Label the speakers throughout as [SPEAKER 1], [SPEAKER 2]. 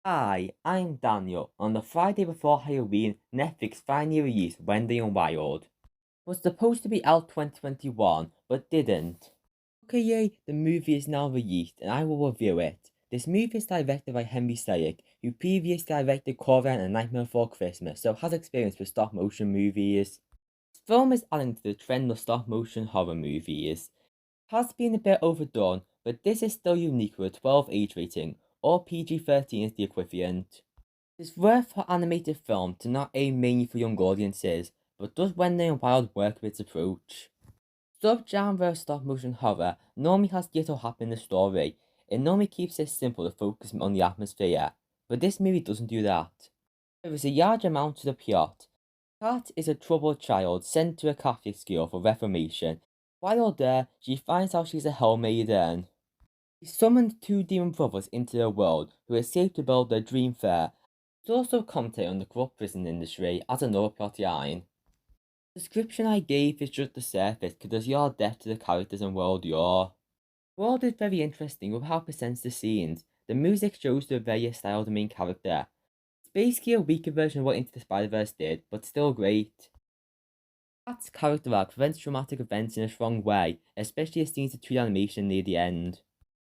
[SPEAKER 1] Hi, I'm Daniel. On the Friday before Halloween, Netflix finally released Wendell and Wild. It was supposed to be out 2021, but didn't. Okay, yay, the movie is now released, and I will review it. This movie is directed by Selick, who previously directed Coraline and Nightmare Before Christmas, so has experience with stop motion movies. This film is adding to the trend of stop motion horror movies. It has been a bit overdone, but this is still unique with a 12 age rating, or PG-13 is the equivalent. It's worth for animated film to not aim mainly for young audiences, but does Wendell and Wild work with its approach? Subgenre of stop-motion horror normally has little happen in the story. It normally keeps it simple to focus on the atmosphere, but this movie doesn't do that. There is a large amount to the plot. Kat is a troubled child sent to a Catholic school for reformation. While there, she finds out she's a hell maiden. He summoned two demon brothers into the world who escape to build their dream fair. There's also commentary on the corrupt prison industry as another plot line. The description I gave is just the surface because there's your depth to the characters and world you're. The world is very interesting with how it presents the scenes. The music shows the various style of the main character. It's basically a weaker version of what Into the Spider-Verse did, but still great. Pat's character arc prevents traumatic events in a strong way, especially as scenes of 2D animation near the end.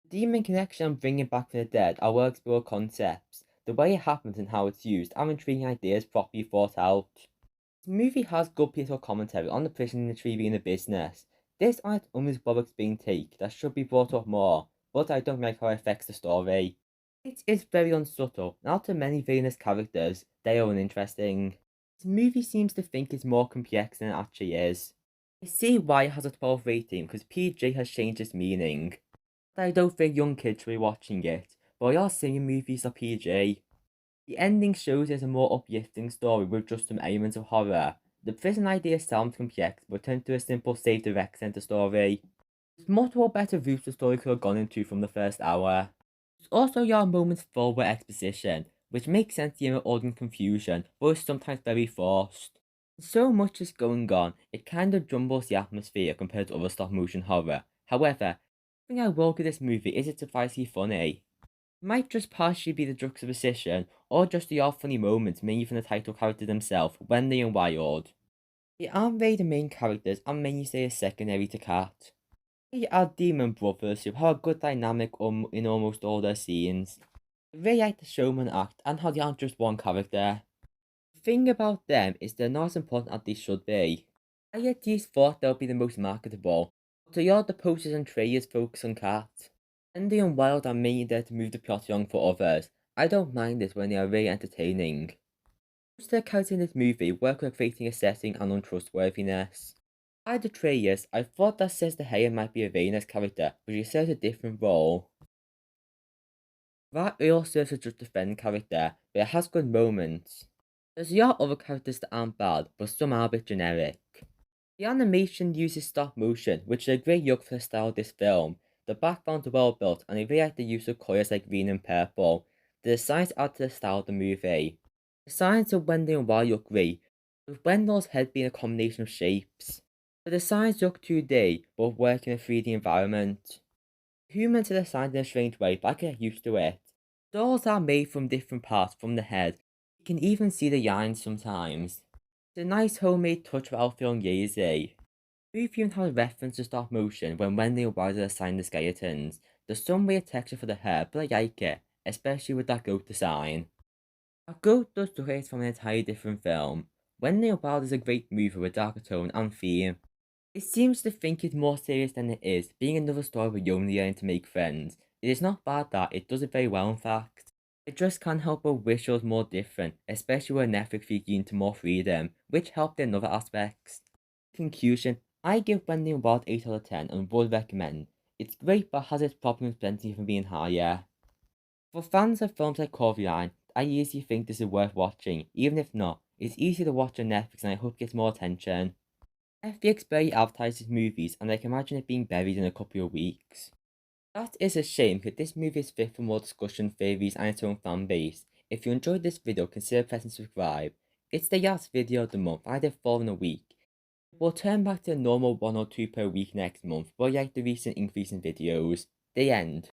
[SPEAKER 1] Demon connection and bringing back from the dead are well explored concepts. The way it happens and how it's used are intriguing ideas properly thought out. This movie has good political commentary on the prison industry being a business. This on its own is Bobbick's being take that should be brought up more, but I don't like how it affects the story. It is very unsubtle, and out of many villainous characters, they are uninteresting. This movie seems to think it's more complex than it actually is. I see why it has a 12 rating because PG has changed its meaning. I don't think young kids should be watching it, but all singing movies are PG. The ending shows there's a more uplifting story with just some elements of horror. The prison idea sounds complex, but turns to a simple save the rec center story. There's multiple better routes the story could have gone into from the first hour. There's also your moments full with exposition, which makes sense given all the confusion, but is sometimes very forced. So much is going on, it kind of jumbles the atmosphere compared to other stop motion horror. However, the thing I will give this movie is it's surprisingly funny. It might just partially be the juxtaposition, or just the odd funny moments mainly from the title character themselves, Wendy and Wild. They aren't really the main characters and mainly stay as secondary to Cat. They are demon brothers who have a good dynamic in almost all their scenes. They really like the showman act and how they aren't just one character. The thing about them is they're not as important as they should be. I at least thought they'll be the most marketable, but the other posters and trailers focus on Cat. Wendy and Wild are mainly there to move the plot along for others. I don't mind it when they are really entertaining. Most of the characters in this movie work on creating a setting and untrustworthiness. By the trailers, I thought that Sister Haya might be a villainous character, but she serves a different role. That Earl serves as just a friend character, but it has good moments. There's a lot of other characters that aren't bad, but some are a bit generic. The animation uses stop motion, which is a great look for the style of this film. The backgrounds are well built, and I really like the use of colours like green and purple. The designs add to the style of the movie. The designs of Wendell and Wild look great, with Wendell's head being a combination of shapes. The designs look 2D, but work in a 3D environment. Humans are designed in a strange way, but I can get used to it. Dolls are made from different parts from the head. You can even see the lines sometimes. It's a nice homemade touch without feeling lazy. The movie even has a reference to stop motion when Wendy and Wild are assigned the skeletons. There's some weird texture for the hair, but I like it, especially with that goat design. A goat does look like it's from an entirely different film. Wendy and Wild is a great movie with darker tone and theme. It seems to think it's more serious than it is, being another story with Yoni learning to make friends. It is not bad that, it does it very well in fact. I just can't help but wish it was more different, especially when Netflix feeds into more freedom, which helped in other aspects. In conclusion, I give Wendell and Wild 8 out of 10 and would recommend. It's great but has its problems preventing it from being higher. For fans of films like Coraline, I easily think this is worth watching. Even if not, it's easy to watch on Netflix and I hope it gets more attention. Netflix barely advertises movies and I can imagine it being buried in a couple of weeks. That is a shame because this movie is fit for more discussion, theories and its own fan base. If you enjoyed this video, consider pressing subscribe. It's the last video of the month, I did 4 in a week. We'll turn back to a normal 1 or 2 per week next month, but like the recent increase in videos. The end.